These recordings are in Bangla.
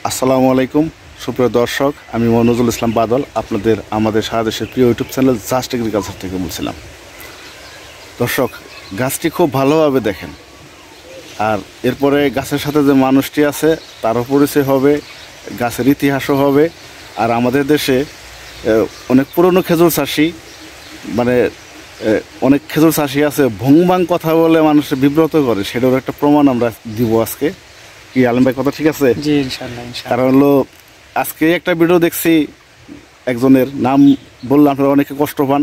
আসসালামু আলাইকুম সুপ্রিয় দর্শক, আমি নজরুল ইসলাম বাদল আপনাদের আমাদের সারা দেশের প্রিয় ইউটিউব চ্যানেল জাস্ট এগ্রিকালচার থেকে বলছিলাম। দর্শক, গাছটি খুব ভালোভাবে দেখেন, আর এরপরে গাছের সাথে যে মানুষটি আছে তারও পরিচয় হবে, গাছের ইতিহাসও হবে। আর আমাদের দেশে অনেক পুরনো খেজুর চাষি অনেক খেজুর চাষি আছে, ভংবাং কথা বলে মানুষের বিব্রত করে, সেটার একটা প্রমাণ আমরা দিব আজকে। কি আলম ভাই, কথা ঠিক আছে? জি ইনশাআল্লাহ। কারণ হলো আজকে একটা ভিডিও দেখছি, একজনের নাম বললে আপনারা অনেকে কষ্ট পান,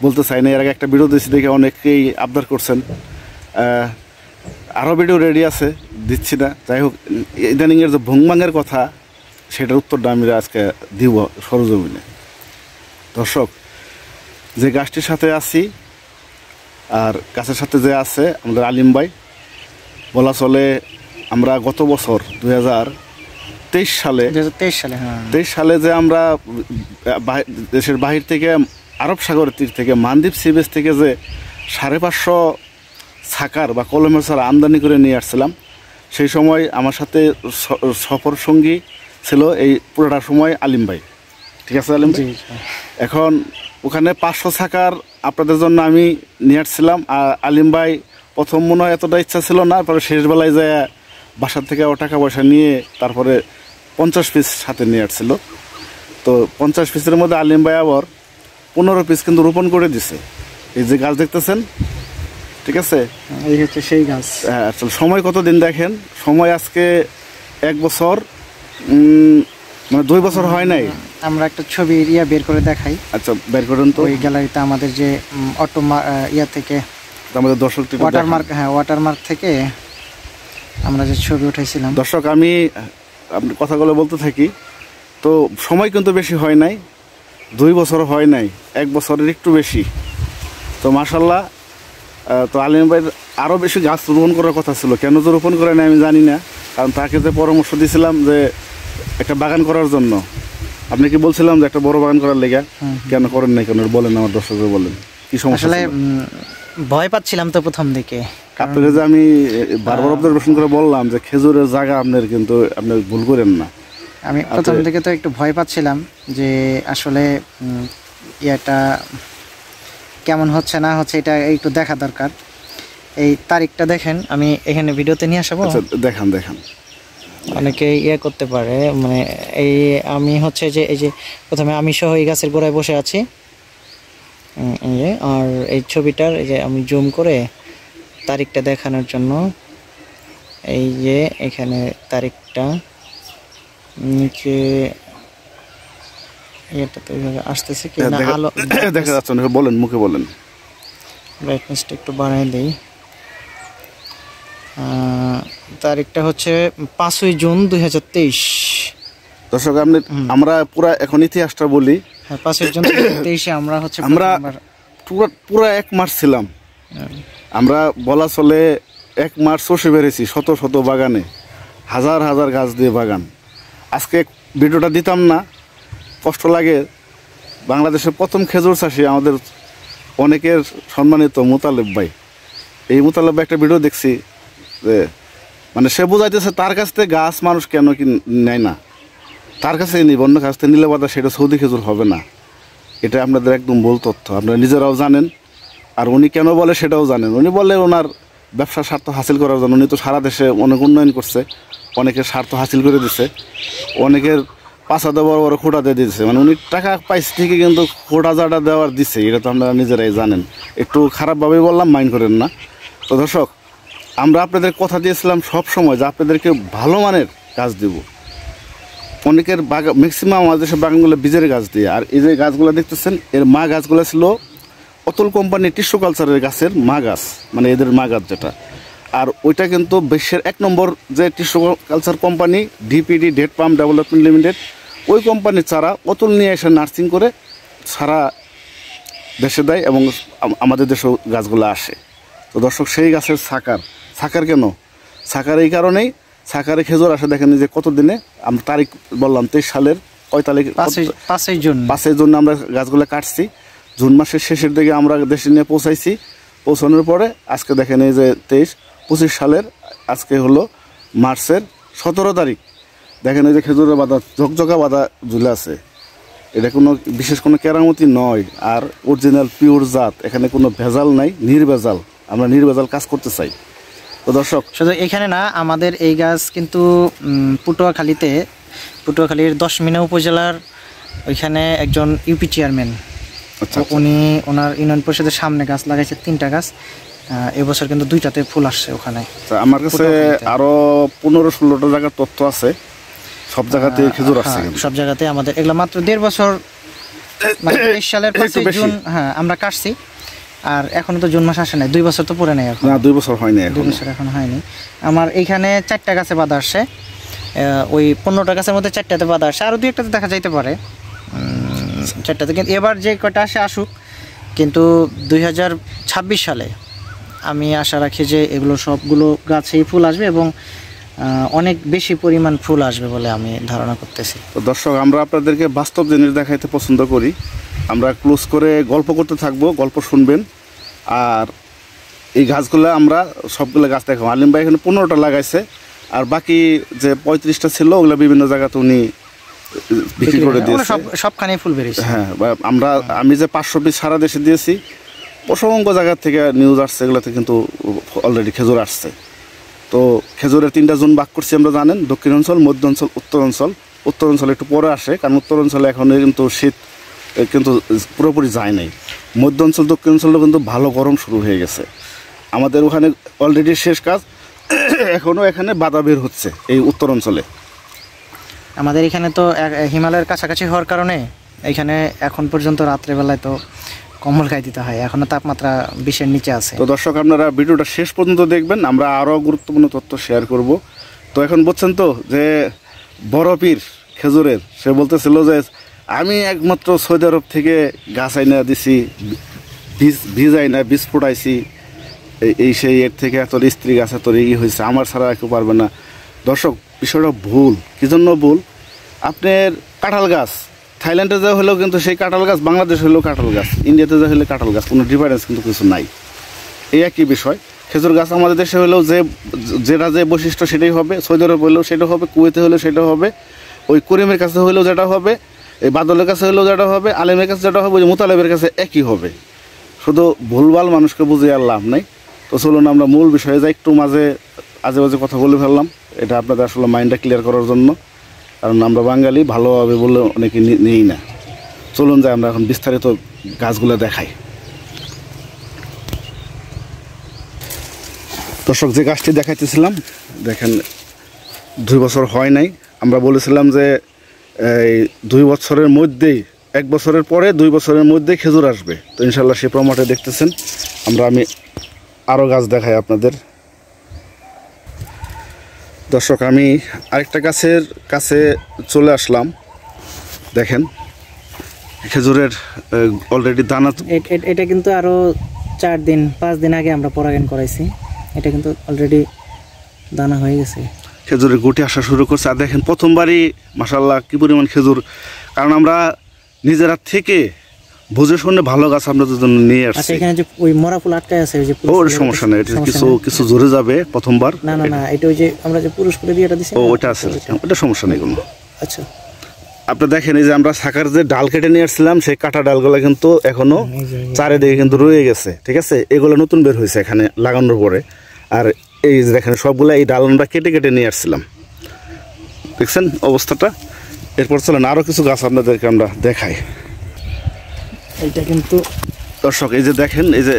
বলতে চাই না। এর আগে একটা ভিডিও দিচ্ছি, দেখে অনেকেই আবদার করছেন। আরও ভিডিও রেডি আছে, দিচ্ছি না। যাই হোক, ইদানিংয়ের যে ভংবাংয়ের কথা, সেটার উত্তরটা আমি আজকে দিব সরজমিনে। দর্শক, যে গাছটির সাথে আছি আর গাছের সাথে যে আছে আমাদের আলিম ভাই, বলা চলে আমরা গত বছর 2023 সালে যে আমরা দেশের বাহির থেকে আরব সাগরের তীর থেকে মালদ্বীপ সি বিচ থেকে যে 550 ছাকার বা কলমের চারা আমদানি করে নিয়ে আসছিলাম, সেই সময় আমার সাথে সফর সঙ্গী ছিল এই পুরোটার সময় আলিম ভাই। ঠিক আছে আলিম ভাই? এখন ওখানে 500 ছাকার আপনাদের জন্য আমি নিয়ে আসছিলাম। আর আলিম ভাই প্রথম মনে হয় এতটা ইচ্ছা ছিল না, পরে শেষ বেলায় যায় বাসার থেকে টাকা পয়সা নিয়ে তারপরে 50 পিস সাথে নিয়ে আসছিল। তো 50 পিসের মধ্যে আলিম ভাই আবার 15 পিস কিন্তু রোপণ করে দিছে। এই যে গাছ দেখতেছেন, ঠিক আছে, এই হচ্ছে সেই গাছ। হ্যাঁ, আসলে সময় কতদিন দেখেন, সময় আজকে 1 বছর, মানে 2 বছর হয় নাই। আমরা একটা ছবি বের করে দেখাই। আচ্ছা, বের করেন তো। ওই গ্যালারিতে আমাদের যে অটো থেকে আমাদের দর্শক ওয়াটারমার্ক থেকে আমরা যে ছবি উঠাইছিলাম। দর্শক, আমি আপনার কথাগুলো বলতে থাকি। তো সময় কিন্তু বেশি হয় নাই, 2 বছর হয় নাই, 1 বছরের একটু বেশি। তো মাশাল্লাহ, তো আলিম ভাইয়ের আরও বেশি গাছ রোপণ করার কথা ছিল। কেন যে রোপণ করে নাই আমি জানি না, কারণ তাকে যে পরামর্শ দিয়েছিলাম যে একটা বাগান করার জন্য, আপনি কি বলছিলাম যে একটা বড় বাগান করার লেগে, কেন করেন নাই? কেন বলেন, আমার দর্শকদের বলেন কি সমস্যা? আসলে ভয় পাচ্ছিলাম তো প্রথম দিকে। আপনাকে যে আমি বারবার অবজারভেশন করে বললাম যে খেজুরের জায়গা আপনার, কিন্তু আপনি ভুল করেন না। আমি প্রথম দিকে তো একটু ভয় পাচ্ছিলাম যে আসলে এটা কেমন হচ্ছে না হচ্ছে, এটা একটু দেখা দরকার। এই তারিখটা দেখেন, আমি এখানে ভিডিওতে নিয়ে আসবো। দেখান অনেকে করতে পারে, মানে এই আমি হচ্ছে যে এই যে প্রথমে আমি সহ এই গাছের গোড়ায় বসে আছি, আর এই ছবিটার এই যে আমি জুম করে তারিখটা দেখানোর জন্য, এই যে এখানে তারিখটা নিচে এটা তো এইভাবে আসতেছে কি না, আলো দেখা যাচ্ছে না, বলেন, মুখে বলেন। ব্রাইটনেসটা একটু বাড়াই দেই। তারিখটা হচ্ছে 5ই জুন 2023। দর্শক, আমরা পুরা এখন ইতিহাসটা বলি। হ্যাঁ, 5ই জুন 2023 আমরা পুরা 1 মাস ছিলাম। আমরা বলা চলে 1 মাস চষে বেড়েছি শত শত বাগানে, হাজার হাজার গাছ দিয়ে বাগান। আজকে ভিডিওটা দিতাম না, কষ্ট লাগে। বাংলাদেশের প্রথম খেজুর চাষি আমাদের অনেকের সম্মানিত মুতালেব ভাই। এই মুতালেব ভাই একটা ভিডিও দেখছি, যে মানে সে বোঝাইতেছে তার কাছ থেকে গাছ মানুষ কেন কি নেয় না, তার কাছে নিব, অন্য কাছ থেকে নিলে বাদা সেটা সৌদি খেজুর হবে না। এটা আপনাদের একদম ভুল তথ্য, আপনারা নিজেরাও জানেন। আর উনি কেন বলে সেটাও জানেন। উনি বলে ওনার ব্যবসার স্বার্থ হাসিল করার জন্য। উনি তো সারা দেশে অনেক উন্নয়ন করছে, অনেকের স্বার্থ হাসিল করে দিচ্ছে, অনেকের পাশাতে বড় বড় খোঁটা দিয়ে দিচ্ছে। মানে উনি টাকা পাইছে ঠিকই, কিন্তু খোঁটা যাটা দেওয়ার দিচ্ছে এটা তো আপনারা নিজেরাই জানেন। একটু খারাপভাবেই বললাম, মাইন্ড করেন না। তো দর্শক, আমরা আপনাদের কথা দিয়েছিলাম সব সময় যে আপনাদেরকে ভালো মানের গাছ দেব। অনেকের বাগান, ম্যাক্সিমাম আমাদের দেশের বাগানগুলো বীজের গাছ দিয়ে। আর এই যে গাছগুলো দেখতেছেন, এর মা গাছগুলো ছিল অতুল কোম্পানির টিস্যু কালচারের গাছের মা গাছ, মানে এদের মা গাছ যেটা। আর ওইটা কিন্তু বিশ্বের 1 নম্বর যে টিস্যু কালচার কোম্পানি, ডিপিডি, ডেট পাম ডেভেলপমেন্ট লিমিটেড, ওই কোম্পানির চারা অতুল নিয়ে এসে নার্সিং করে সারা দেশে দেয়, এবং আমাদের দেশেও গাছগুলো আসে। তো দর্শক, সেই গাছের ছাকার কেন? ছাকার এই কারণেই, ছাকারে খেজুর আসে। দেখেন যে কত দিনে, আমরা তারিখ বললাম 23 সালের কয় তারিখ? 5ই জুন আমরা গাছগুলো কাটছি। জুন মাসের শেষের দিকে আমরা দেশে নিয়ে পৌঁছাইছি। পৌঁছানোর পরে আজকে দেখেন এই যে 23-25 সালের, আজকে হলো মার্চের 17 তারিখ। দেখেন এই যে খেজুরের বাদা ঝকঝকা বাদা ঝুলে আছে, এটা কোনো বিশেষ কোনো কেরামতি নয়, আর অরিজিনাল পিওর জাত, এখানে কোনো ভেজাল নাই, নির্ভেজাল। আমরা নির্ভেজাল কাজ করতে চাই। তো দর্শক শুধু এখানে না, আমাদের এই গাছ কিন্তু পটুয়াখালীর 10 মিনা উপজেলার ওইখানে একজন ইউপি চেয়ারম্যান, আচ্ছা উনি ওনার ইউনিয়ন পরিষদের সামনে গাছ লাগাইছে 3টা গাছ। এবছর কিন্তু 2টাতে ফুল আসছে ওখানে। আমার কাছে আরো 15-16টা জায়গার তথ্য আছে, সব জায়গাতে খেজুর আসছে। সব জায়গাতে আমাদের এগুলো মাত্র 1.5 বছর, মানে 23 সালের 5 জুন আমরা কাটছি, আর এখনো তো জুন মাস আসে নাই, 2 বছর তো পুরো নাই এখন। না 2 বছর হয়নি, 2 বছর এখন হয়নি। আমার এইখানে 4টা গাছে বাঁধা আসছে, ওই 15টা গাছের মধ্যে 4টাতে বাঁধা আসছে, আরও 2-1টাতে দেখা যাইতে পারে 4টাতে। কিন্তু এবার যে কয়টা আসে আসুক, কিন্তু 2026 সালে আমি আশা রাখি যে এগুলো সবগুলো গাছেই ফুল আসবে এবং অনেক বেশি পরিমাণ ফুল আসবে বলে আমি ধারণা করতেছি। তো দর্শক, আমরা আপনাদেরকে বাস্তব জিনিস দেখাইতে পছন্দ করি। আমরা ক্লোজ করে গল্প করতে থাকবো, গল্প শুনবেন। আর এই গাছগুলো আমরা সবগুলো গাছ দেখাবো। আলিম ভাই এখানে 15টা লাগাইছে, আর বাকি যে 35টা ছিল ওগুলো বিভিন্ন জায়গাতে উনি বিক্রি করে দিয়েছে। সবখানে ফুল বেরিয়েছে। হ্যাঁ, আমি যে 500 পিস সারা দেশে দিয়েছি, অসংখ্য জায়গা থেকে নিউজ আসছে, এগুলোতে কিন্তু অলরেডি খেজুর আসছে। তো খেজুরের 3টা জোন ভাগ করছি আমরা, জানেন, দক্ষিণ অঞ্চল, মধ্য অঞ্চল, উত্তর অঞ্চল। উত্তর অঞ্চল একটু পরে আসে, কারণ উত্তর অঞ্চলে এখন কিন্তু শীত কিন্তু পুরোপুরি যায় নাই। মধ্য অঞ্চল, দক্ষিণ অঞ্চলে কিন্তু ভালো গরম শুরু হয়ে গেছে। আমাদের ওখানে অলরেডি শেষ কাজ, এখনও এখানে বাধা বের হচ্ছে এই উত্তর অঞ্চলে। আমাদের এখানে তো হিমালয়ের কাছাকাছি হওয়ার কারণে এখানে এখন পর্যন্ত রাত্রেবেলায় তো কম্বল গায়ে দিতে হয়, এখনও তাপমাত্রা 20-এর নিচে আছে। তো দর্শক, আপনারা ভিডিওটা শেষ পর্যন্ত দেখবেন, আমরা আরও গুরুত্বপূর্ণ তথ্য শেয়ার করব। তো এখন বলছেন তো যে বড় পীর খেজুরের, সে বলতেছিল যে আমি একমাত্র সৌদি আরব থেকে গাছ আইনা দিছি, বীজ আইনা বীজ ফুটাইছি, এই সেই এর থেকে এত স্ত্রী গাছ এত রেগি হয়েছে, আমার ছাড়া কেউ পারবে না। দর্শক, বিষয়টা ভুল। কী জন্য ভুল? আপনার কাঁঠাল গাছ থাইল্যান্ডে যা হলেও কিন্তু সেই কাঁঠাল গাছ, বাংলাদেশ হলেও কাঁঠাল গাছ, ইন্ডিয়াতে যা হলে কাঁঠাল গাছ, কোনো ডিফারেন্স কিন্তু কিছু নাই। এই একই বিষয়। খেজুর গাছ আমাদের দেশে হলেও যেটা যে বৈশিষ্ট্য সেটাই হবে, সৌদি আরব হলেও সেটা হবে, কুয়েতে হলেও সেটা হবে, ওই করিমের কাছে হলেও যেটা হবে, এই বাদলের কাছে হলেও যেটা হবে, আলেমের কাছে যেটা হবে, ওই মুতালেবের কাছে একই হবে। শুধু ভুলভাল মানুষকে বুঝিয়ে আর লাভ নাই। তো চলুন আমরা মূল বিষয়ে যাই। একটু মাঝে আজে বাজে কথা বলে ফেললাম, এটা আপনাদের আসলে মাইন্ডটা ক্লিয়ার করার জন্য, কারণ আমরা বাঙালি, ভালোভাবে বললে অনেকে নেই না। চলুন যাই, আমরা এখন বিস্তারিত গাছগুলো দেখাই। দর্শক, যে গাছটি দেখাইতেছিলাম, দেখেন 2 বছর হয় নাই। আমরা বলেছিলাম যে এই 2 বছরের মধ্যেই, 1 বছরের পরে 2 বছরের মধ্যেই খেজুর আসবে। তো ইনশাল্লাহ সেই প্রমাণটা দেখতেছেন। আমি আরও গাছ দেখাই আপনাদের। দর্শক, আমি আরেকটা গাছের কাছে চলে আসলাম। দেখেন খেজুরের অলরেডি দানা, এটা কিন্তু আরও 4-5 দিন আগে আমরা পরাগায়ন করাইছি, এটা কিন্তু অলরেডি দানা হয়ে গেছে, খেজুরের গুটি আসা শুরু করছে। আর দেখেন প্রথমবারই মাশাআল্লাহ কি পরিমাণ খেজুর, কারণ আমরা নিজেরা থেকে বুঝে শুনে ভালো গাছ আপনাদের জন্য নিয়ে আসছি। আচ্ছা, এখানে যে ওই মরা ফুল আটকায় আছে, ওই যে ওর সমস্যা নেই, এটা কিছু জোরে যাবে প্রথমবার। না, এটা ওই যে আমরা যে পুরুষ করে দিয়ে এটা দিছি, ওটা আছে, ওটা সমস্যা নেই কোনো। আচ্ছা, আপনি দেখেন এই যে আমরা শাখার যে ডাল কেটে নিয়ে আসছিলাম, সেই কাটা ডালগুলো কিন্তু এখনো চারিদিকে কিন্তু রয়ে গেছে, ঠিক আছে? এগুলো নতুন বের হয়েছে এখানে লাগানোর পরে। আর এই যে দেখেন সবগুলো এই ডাল আমরা কেটে কেটে নিয়ে আসছিলাম, দেখছেন অবস্থাটা। এরপর চলেন আরও কিছু গাছ আপনাদেরকে আমরা দেখাই। এইটা কিন্তু দর্শক, এই যে দেখেন, এই যে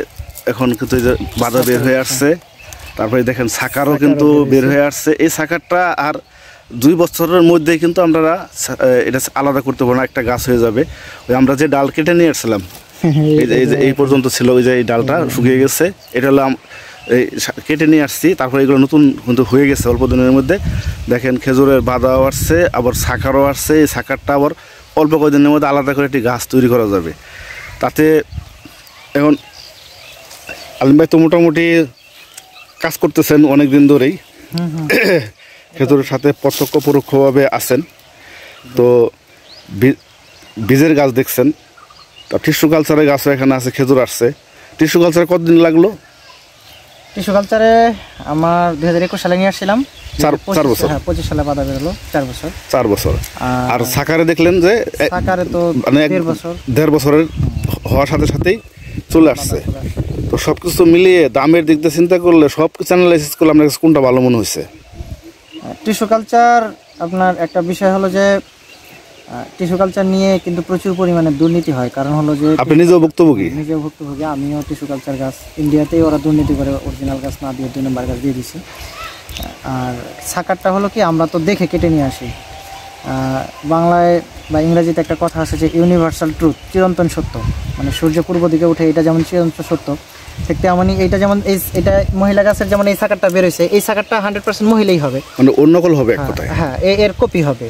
এখন কিন্তু এই যে বাধা বের হয়ে আসছে, তারপরে দেখেন সাকারও কিন্তু বের হয়ে আসছে। এই সাকারটা আর 2 বছরের মধ্যেই কিন্তু আমরা এটা আলাদা করতে পারবো না, একটা গাছ হয়ে যাবে। ওই আমরা যে ডাল কেটে নিয়ে আসছিলাম, এই যে এই পর্যন্ত ছিল, ওই যে এই ডালটা শুকিয়ে গেছে, এটা হলো এই কেটে নিয়ে আসছি। তারপরে এগুলো নতুন কিন্তু হয়ে গেছে অল্প দিনের মধ্যে। দেখেন খেজুরের বাদাও আসছে, আবার সাকারও আসছে। এই সাকারটা আবার অল্প কয়েকদিনের মধ্যে আলাদা করে একটি গাছ তৈরি করা যাবে। তাতে এখন আলিম ভাই তো মোটামুটি কাজ করতেছেন অনেক দিন ধরেই, খেজুরের সাথে প্রত্যক্ষ পরোক্ষভাবে আছেন। তো বীজের গাছ দেখছেন, টিস্যু কালচারের গাছও এখানে আছে, খেজুর আসছে। টিস্যু কালচার কতদিন লাগলো? টিস্যু কালচারে আমার 2021 সালে নিয়ে আসছিলাম। 4 বছর। হ্যাঁ, 25 সালে বাধা বেরোলো, 4 বছর। 4 বছর। আর সাকারে দেখলেন যে সাকারে তো মানে 1.5 বছরের হওয়ার সাথে সাথেই চলে আসছে। তো সবকিছু মিলিয়ে দামের দিক দিয়ে চিন্তা করলে সবকিছু অ্যানালাইসিস করলে আপনার কাছে কোনটা ভালো মনে হয়েছে? টিস্যু কালচার আপনার একটা বিষয় হলো যে টিস্যু কালচার নিয়ে কিন্তু প্রচুর পরিমাণে দুর্নীতি হয়। কারণ হলো যে আপনি নিজেও ভুক্তভোগী? নিজেও ভুক্তভোগী। আমিও টিস্যু কালচার গাছ ইন্ডিয়াতেই ওরা দুর্নীতি করে অরিজিনাল গাছ না দিয়ে 2 নম্বর গাছ দিয়ে দিছে। আর সাকারটা হলো কি আমরা তো দেখে কেটে নিয়ে আসি। বাংলায় বা ইংরেজিতে একটা কথা আছে যে ইউনিভার্সাল ট্রুথ, চিরন্তন সত্য। মানে সূর্য পূর্ব দিকে উঠে, এটা যেমন চিরন্তন সত্য, ঠিক তেমনই এইটা যেমন এটা মহিলা গাছের যেমন এই সাকারটা বেরোইছে, এই সাকারটা 100% মহিলাই হবে, মানে অন্যকল হবে এক কথায়। হ্যাঁ, এর কপি হবে।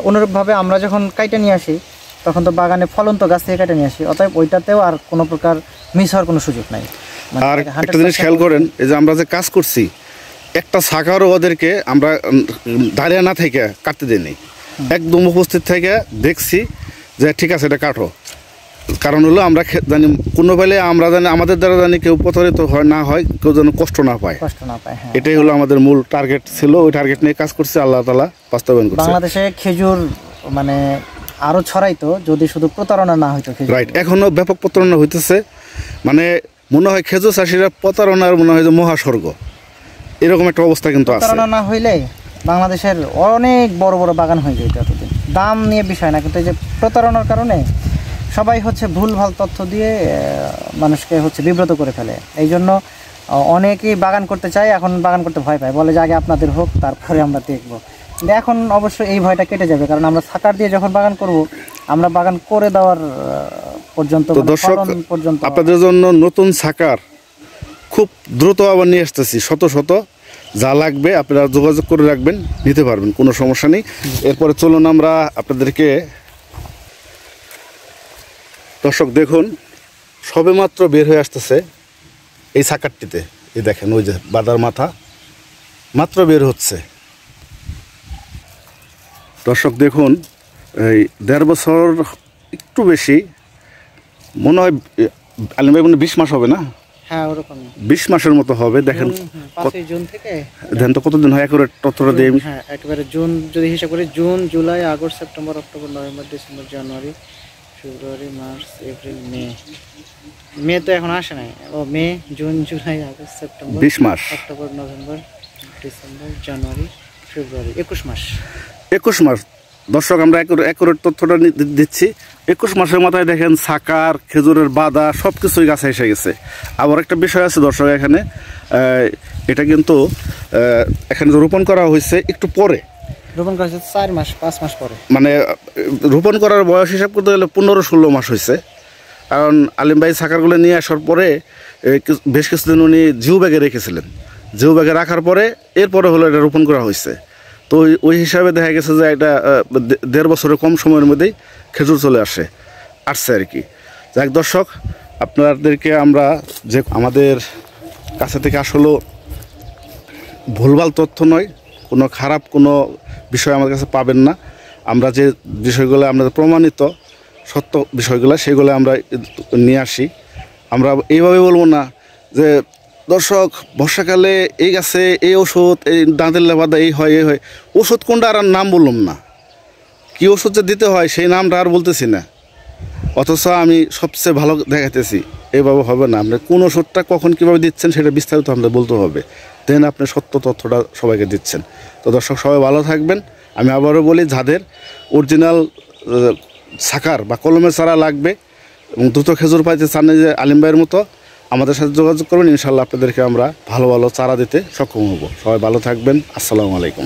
অনুরূপভাবে আমরা যখন কাইটে নিয়ে আসি তখন তো বাগানে ফলন্ত গাছ থেকে কেটে নিয়ে আসি, অতএব ওইটাতেও আর কোনো প্রকার মিস হওয়ার কোনো সুযোগ নাই। আর একটা জিনিস খেয়াল করেন, এই যে আমরা যে কাজ করছি, একটা শাখারও ওদেরকে আমরা দাঁড়িয়ে না থেকে কাটতে দিইনি, একদম উপস্থিত থেকে দেখছি যে ঠিক আছে এটা কাটো। কারণ হলো আমরা জানি কোনো বেলে আমরা জানি আমাদের দ্বারা জানি কেউ প্রতারিত হয় না হয়, কেউ যেন কষ্ট না পায়। হ্যাঁ, এটাই হলো আমাদের মূল টার্গেট ছিল। ওই টার্গেট নিয়ে কাজ করছে, আল্লাহ তাআলা বাস্তবায়ন করছে। বাংলাদেশে খেজুর মানে আরো ছড়াইতো যদি শুধু প্রতারণা না হইতো। রাইট, এখনো ব্যাপক প্রতারণা হইতেছে। মানে মনে হয় খেজুর চাষিরা প্রতারণার মনে হয় যে মহাস্বর্গ, এরকম একটা অবস্থা কিন্তু আছে। প্রতারণা না হইলে বাংলাদেশের অনেক বড় বড় বাগান হয়ে যেত এতদিন। দাম নিয়ে বিষয় না, কিন্তু এই যে প্রতারণার কারণে সবাই হচ্ছে ভুলভাল তথ্য দিয়ে মানুষকে হচ্ছে বিব্রত করে ফেলে। এই জন্য অনেকেই বাগান করতে চায়, এখন বাগান করতে ভয় পায়, বলে যে আগে আপনাদের হোক তারপরে আমরা দেখবো। কিন্তু এখন অবশ্যই এই ভয়টা কেটে যাবে, কারণ আমরা সাকার দিয়ে যখন বাগান করব, আমরা বাগান করে দেওয়ার পর্যন্ত দর্শক আপনাদের জন্য নতুন সাকার খুব দ্রুত আবার নিয়ে আসতেছি। শত শত যা লাগবে আপনারা যোগাযোগ করে রাখবেন, নিতে পারবেন, কোনো সমস্যা নেই। এরপরে চলুন আমরা আপনাদেরকে, দর্শক দেখুন সবেমাত্র বের হয়ে আসতেছে এই সাকারটিতে। এই দেখেন ওই যে বাদার মাথা মাত্র বের হচ্ছে। দর্শক দেখুন, এই 1.5 বছর একটু বেশি মনে হয়, আলিম ভাই মনে 20 মাস হবে না? হ্যাঁ, ওরকম 20 মাসের মতো হবে। দেখেন 5 জুন থেকে দেন তো কতদিন হয় একেবারে তথ্যটা দিয়ে। হ্যাঁ, একেবারে জুন যদি হিসাব করি, June, July, August, September, October, November, December, January, February, March, April, May তো এখন আসে নাই। ও May, June, July, August, September, 20 মাস, October, November, December, January, February, 21 মাস। 21 মাস। দর্শক আমরা একুরেট তথ্যটা দিচ্ছি। 21 মাসের মাথায় দেখেন সাকার, খেজুরের বাদা সব কিছুই গাছে এসে গেছে। আবার একটা বিষয় আছে দর্শক, এখানে এটা কিন্তু এখানে রোপণ করা হয়েছে একটু পরে, রোপণ করা হয়েছে 4 মাস 5 মাস পরে। মানে রোপণ করার বয়স হিসাব করতে গেলে 15-16 মাস হয়েছে। কারণ আলিম ভাই সাকারগুলো নিয়ে আসার পরে বেশ কিছুদিন উনি জিও ব্যাগে রেখেছিলেন। জিও ব্যাগে রাখার পরে এরপরে হলো এটা রোপণ করা হয়েছে। তো ওই হিসাবে দেখা গেছে যে এটা 1.5 বছরের কম সময়ের মধ্যেই খেজুর চলে আসছে আর কি। যাক দর্শক, আপনাদেরকে আমরা যে আমাদের কাছে থেকে আসলে ভুলভাল তথ্য নয়, কোনো খারাপ কোনো বিষয় আমাদের কাছে পাবেন না। আমরা যে বিষয়গুলো আমাদের প্রমাণিত সত্য বিষয়গুলো, সেগুলো আমরা নিয়ে আসি। আমরা এইভাবে বলবো না যে দর্শক বর্ষাকালে এই গাছে এই ওষুধ, এই দাঁতের লেবাদা এই হয় এই হয়। ওষুধ কোনটা আর নাম বললাম না, কী ওষুধ যে দিতে হয় সেই নামটা আর বলতেছি না, অথচ আমি সবচেয়ে ভালো দেখাতেছি। এইভাবে হবে না। আপনি কোন ওষুধটা কখন কীভাবে দিচ্ছেন সেটা বিস্তারিত আমাদের বলতে হবে, দেন আপনি সত্য তথ্যটা সবাইকে দিচ্ছেন। তো দর্শক সবাই ভালো থাকবেন। আমি আবারও বলি, যাদের অরিজিনাল সাকার বা কলমের চারা লাগবে এবং দ্রুত খেজুর পাইতে চান, যে আলিম ভাইয়ের মতো আমাদের সাথে যোগাযোগ করবেন। ইনশাল্লাহ আপনাদেরকে আমরা ভালো ভালো চারা দিতে সক্ষম হব। সবাই ভালো থাকবেন। আসসালামু আলাইকুম।